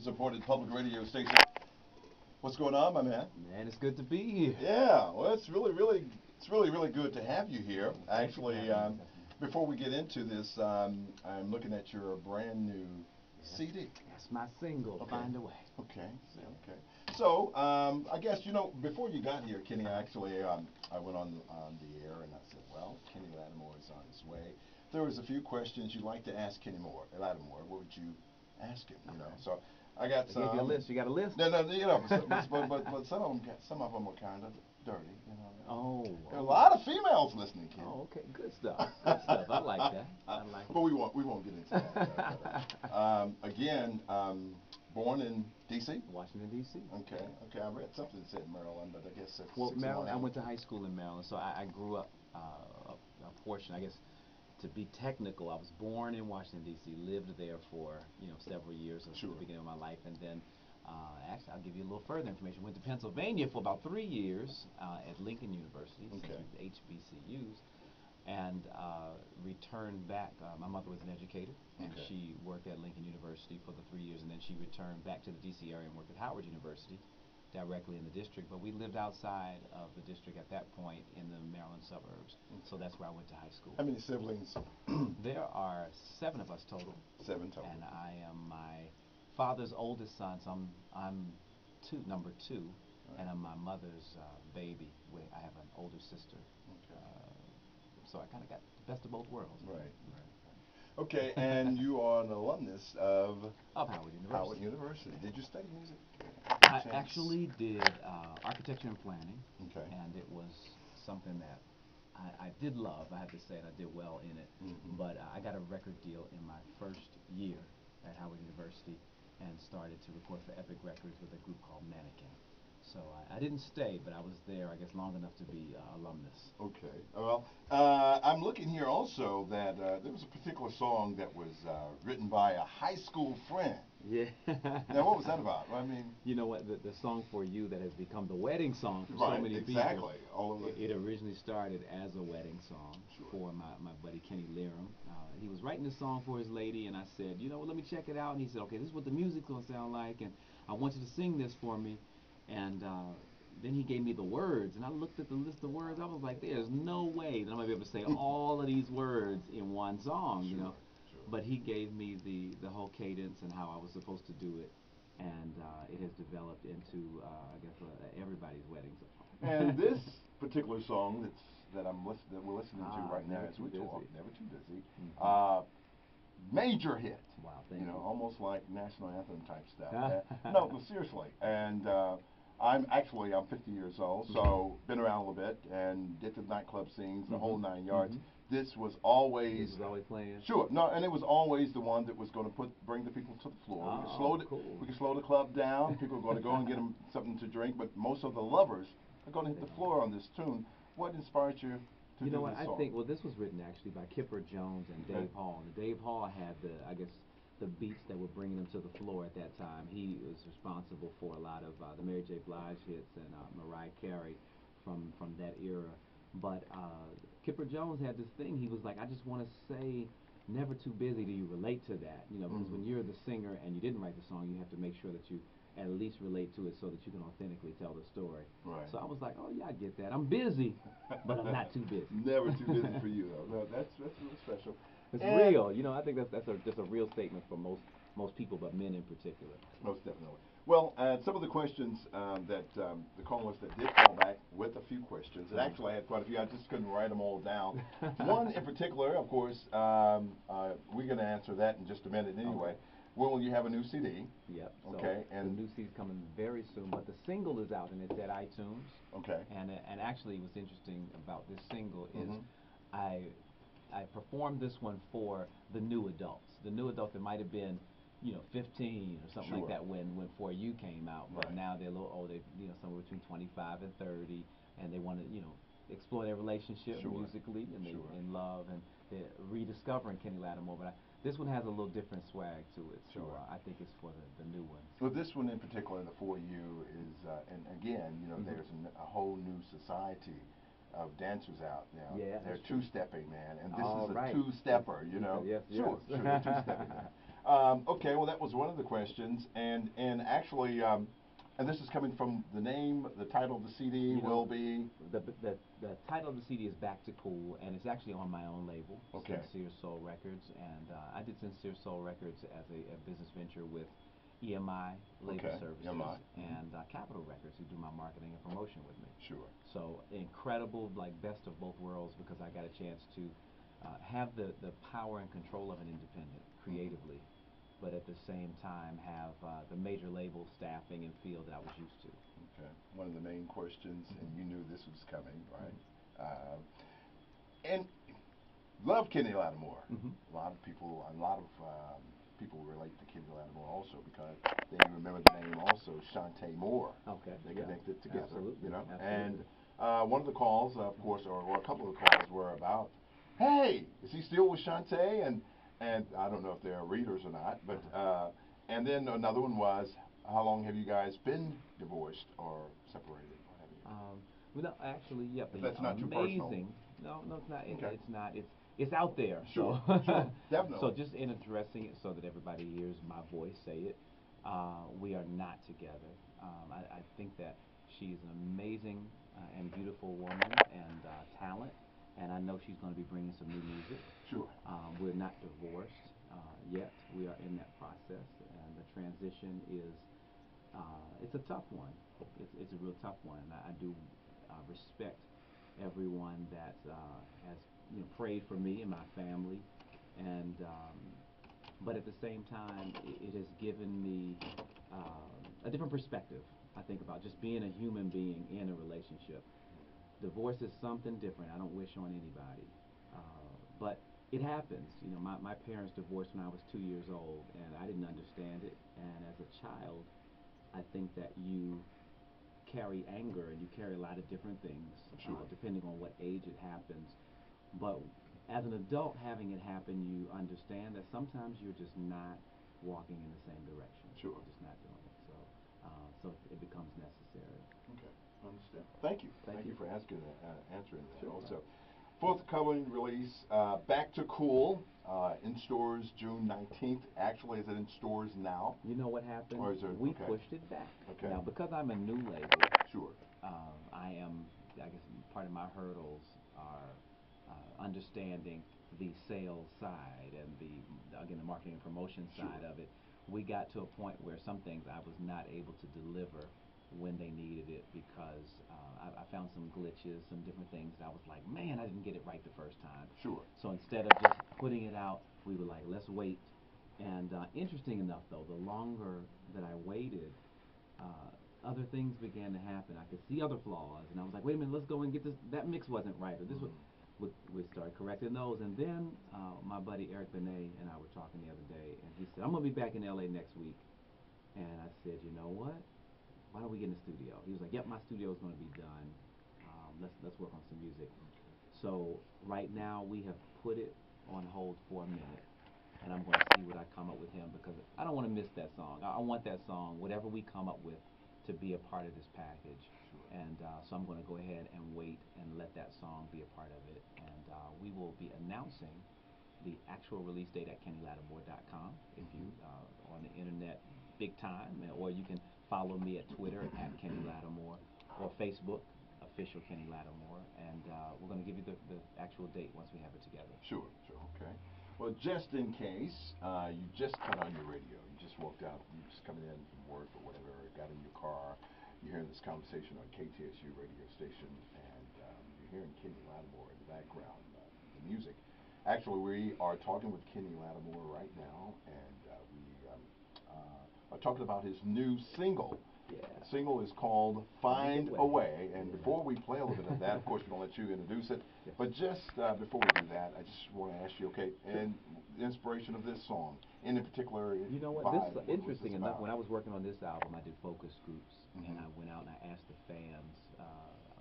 Supported public radio station. What's going on, my man? Man, it's good to be here. Yeah, well, it's really good to have you here. Thank you for Actually, having me. before we get into this, I'm looking at your brand new CD. That's my single, Okay. Find a Way. Okay. Okay. So, I guess before you got here, Kenny, I went on the air and I said, well, Kenny Lattimore is on his way. There was a few questions you'd like to ask Kenny Lattimore. What would you ask him? So I got I some. gave you a list. You got a list? No, but some of them were kind of dirty. Oh. There are a lot of females listening, Kenny. Oh, okay. Good stuff. Good stuff. I like that. I like But we won't get into that. Again, born in D.C. Washington, D.C. Okay. I read something that said Maryland, but I guess it's Well, 61. Maryland, I went to high school in Maryland, so I grew up a portion, I guess, to be technical. I was born in Washington, D.C., lived there for, several years at Sure. the beginning of my life, and then actually, I'll give you a little further information. Went to Pennsylvania for about 3 years at Lincoln University, Okay. HBCUs, and returned back. My mother was an educator, and Okay. she worked at Lincoln University for the 3 years, and then she returned back to the D.C. area and worked at Howard University, directly in the district. But we lived outside of the district at that point in the Maryland suburbs, so that's where I went to high school. How many siblings? There are 7 of us total, 7 total. and I am my father's oldest son, so I'm number 2, Right. and I'm my mother's baby. I have an older sister. Okay. So I kind of got the best of both worlds. Right. Okay, and you are an alumnus of Howard University. Howard University. Did you study music? I actually did architecture and planning, Okay. and it was something that I did love. I have to say it, I did well in it. Mhm. But I got a record deal in my first year at Howard University and started to record for Epic Records with a group called Mannequin. So I didn't stay, but I was there, I guess, long enough to be alumnus. Okay. Well, I'm looking here also that there was a particular song that was written by a high school friend. Yeah. Now, what was that about? I mean, you know what? The song For You that has become the wedding song for right, so many exactly. people. All of It originally started as a wedding song Sure. for my buddy Kenny Lerum. He was writing this song for his lady, and I said, let me check it out. And he said, okay, this is what the music's going to sound like, and I want you to sing this for me. And then he gave me the words, and I looked at the list of words. I was like, there's no way that I'm going to be able to say all of these words in one song, Sure. But he gave me the whole cadence and how I was supposed to do it, and it has developed into, I guess, everybody's wedding song. And this particular song that we're listening to right now Never as Too we talk, Busy. Never Too Busy, Mhm. major hit. Wow, thank you. Almost like national anthem type stuff. No, but seriously. And I'm 50 years old, so been around a little bit and did the nightclub scenes, the whole 9 yards. This was always Playing. sure. No, and it was always the one that was going to bring the people to the floor. Cool. We could slow the club down. People are going to go and get them something to drink, but most of the lovers are going to hit the floor on this tune. What inspired you to do what this song? I think, this was written actually by Kipper Jones and Okay. Dave Hall. And Dave Hall had the beats that were bringing them to the floor at that time. He was responsible for a lot of the Mary J. Blige hits and Mariah Carey from that era. But Kipper Jones had this thing. He was like, I just want to say, never too busy. Do you relate to that? Because when you're the singer and you didn't write the song, you have to make sure that you at least relate to it so that you can authentically tell the story. Right. So I was like, oh yeah, I get that. I'm busy, but I'm not too busy. Never too busy for you, though. No, that's really special. It's real. I think that's just a real statement for most people, but men in particular. Most definitely. Well, some of the questions that the callers that did call back with a few questions, and actually I had quite a few, I just couldn't write them all down. One in particular, of course, we're going to answer that in just a minute anyway. Okay. When will you have a new CD? Yep. Okay. So And the new CD's coming very soon, but the single is out and it's at iTunes. okay. And actually, what's interesting about this single is Mhm. I performed this one for the new adults. The new adults that might have been 15 or something Sure. like that when For You came out, but Right. now they're a little older, somewhere between 25 and 30, and they want to, explore their relationship Sure. musically, and Sure. in love, and they're rediscovering Kenny Lattimore. But this one has a little different swag to it, so Sure. I think it's for the new ones. Well, this one in particular, the For You, is, and again, there's a whole new society of dancers out now. Yeah, They're that's true. two-stepping, man, and this All is a right. two-stepper, Yes, Sure, yes. sure, they're two-stepping, man. Okay, well, that was one of the questions, and actually, and this is coming from the name, the title of the CD You will know, be. the title of the CD is Back to Cool, and it's actually on my own label, Okay. Sincere Soul Records, and I did Sincere Soul Records as a business venture with EMI Label Okay. Services EMI. and Capitol Records, who do my marketing and promotion with me. Sure. So incredible, like best of both worlds, because I got a chance to have the power and control of an independent creatively, but at the same time have the major label staffing and feel that I was used to. Okay. One of the main questions, and you knew this was coming, right? And love Kenny Lattimore. Mm-hmm. A lot of people relate to Kenny Lattimore also because they remember the name also Shantae Moore. Okay. They Yeah. connected together, Absolutely. you know. Absolutely. And one of the calls, of course, or a couple of the calls were about, hey, is he still with Shantae? And I don't know if they're readers or not, but and then another one was, how long have you guys been divorced or separated? What have you? Well, no, actually, yeah, If the that's not too personal. amazing. No, no, it's not. Okay. It's not. It's out there. Sure, So, sure, definitely. so just in addressing it so that everybody hears my voice say it. We are not together. I think that she's an amazing and beautiful woman and talent, and I know she's going to be bringing some new music. Sure. We're not divorced yet. We are in that process, and the transition is it's a tough one. It's a real tough one, and I do respect everyone that has prayed for me and my family, and but at the same time, it has given me a different perspective. I think about just being a human being in a relationship. Divorce is something different. I don't wish on anybody, but it happens. My parents divorced when I was 2 years old, and I didn't understand it. And as a child, I think that you carry anger and you carry a lot of different things, Sure. depending on what age it happens. But as an adult having it happen, you understand that sometimes you're just not walking in the same direction. Sure. You're just not doing it. So it becomes necessary. Okay, understand. Thank you. Thank you. For asking that, answering that. Sure. Also, forthcoming release, Back to Cool, in stores June 19th. Actually, is it in stores now? You know what happened? Or is there, We okay. pushed it back. Okay. Now, because I'm a new label, Sure. I guess part of my hurdles are understanding the sales side and again, the marketing and promotion side Sure. of it. We got to a point where some things I was not able to deliver when they needed it because I found some glitches, some different things. I was like, man, I didn't get it right the first time. Sure. So instead of just putting it out, we were like, let's wait. And interesting enough, though, the longer that I waited, other things began to happen. I could see other flaws, and I was like, wait a minute, let's go and get this. That mix wasn't right, or this was. We started correcting those, and then my buddy Eric Benet and I were talking the other day, and he said, I'm gonna be back in LA next week, and I said, you know what? Why don't we get in the studio? He was like, yep, my studio is gonna be done. Let's work on some music. So right now we have put it on hold for a minute, and I'm going to see what I come up with him because I don't want to miss that song. I want that song, whatever we come up with, to be a part of this package. Sure. And so I'm going to go ahead and wait and let that song be a part of it. And we will be announcing the actual release date at kennylattimore.com if you on the internet big time, or you can follow me at Twitter at Kenny Lattimore or Facebook official Kenny Lattimore, and we're going to give you the actual date once we have it together. Sure, sure, okay. Well, just in case, you just cut on your radio, you just walked out, you just coming in from work or whatever, got in your car, you're hearing this conversation on KTSU radio station, and you're hearing Kenny Lattimore in the background, the music. Actually, we are talking with Kenny Lattimore right now, and we are talking about his new single. Yeah. The single is called Find a Way. And Yeah. before we play a little bit of that, of course, we're going to let you introduce it. Yes. But just before we do that, I just want to ask you, okay, and the inspiration of this song, and in particular, You know what? vibe, This interesting this enough. about? When I was working on this album, I did focus groups, Mhm. and I went out and I asked the fans.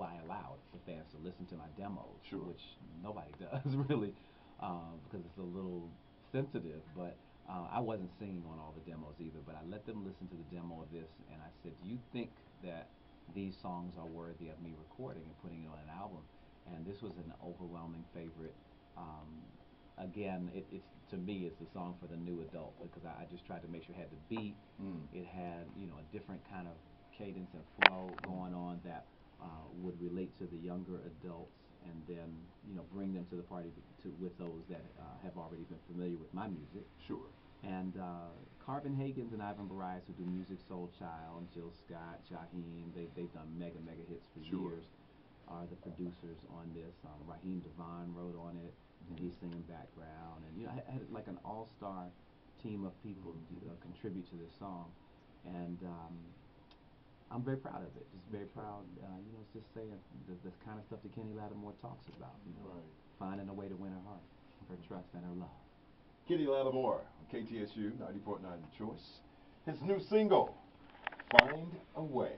I allowed the fans to listen to my demos, Sure. which nobody does really, because it's a little sensitive. But I wasn't singing on all the demos either. But I let them listen to the demo of this, and I said, "Do you think that these songs are worthy of me recording and putting it on an album?" And this was an overwhelming favorite. Um, again, it's to me, it's a song for the new adult because I just tried to make sure it had the beat, Mm. it had a different kind of cadence and flow Mm. going on that would relate to the younger adults, and then bring them to the party with those that have already been familiar with my music. Sure. And Carvin Hagens and Ivan Barias, who do music, Soul Child, Jill Scott, Shaheem, they've done mega hits for Sure. years, are the producers on this. Raheem Devon wrote on it, and he's singing background. And I had like an all-star team of people contribute to this song, and I'm very proud of it. Just very proud. It's just saying the kind of stuff that Kenny Lattimore talks about. Right. Finding a way to win her heart, her trust, and her love. Kenny Lattimore on KTSU 90.9 The Choice. His new single, Find a Way.